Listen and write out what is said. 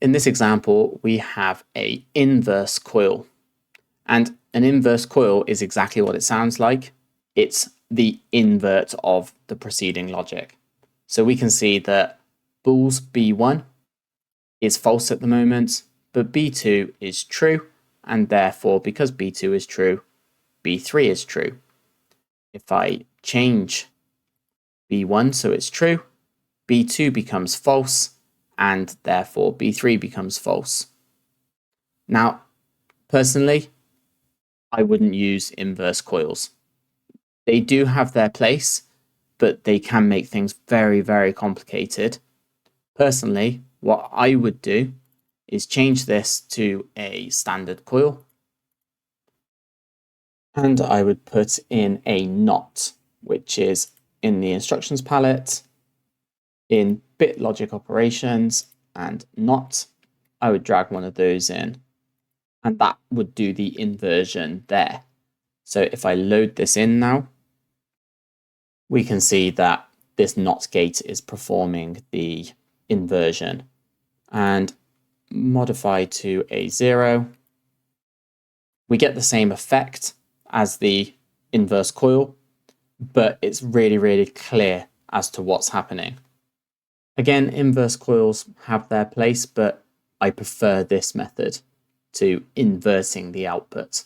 in this example, we have a inverse coil, and an inverse coil is exactly what it sounds like. It's the invert of the preceding logic. So we can see that bool's B1 is false at the moment, but B2 is true, and therefore, because B2 is true, B3 is true. If I change B1 so it's true, B2 becomes false, and therefore B3 becomes false. Now, personally, I wouldn't use inverse coils. They do have their place, but they can make things very, very complicated. Personally, what I would do is change this to a standard coil, and I would put in a not, which is in the instructions palette, in bit logic operations, and not. I would drag one of those in, and that would do the inversion there. So if I load this in now, we can see that this not gate is performing the inversion, and modify to a 0. We get the same effect as the inverse coil, but it's really, really clear as to what's happening. Again, inverse coils have their place, but I prefer this method to inverting the output.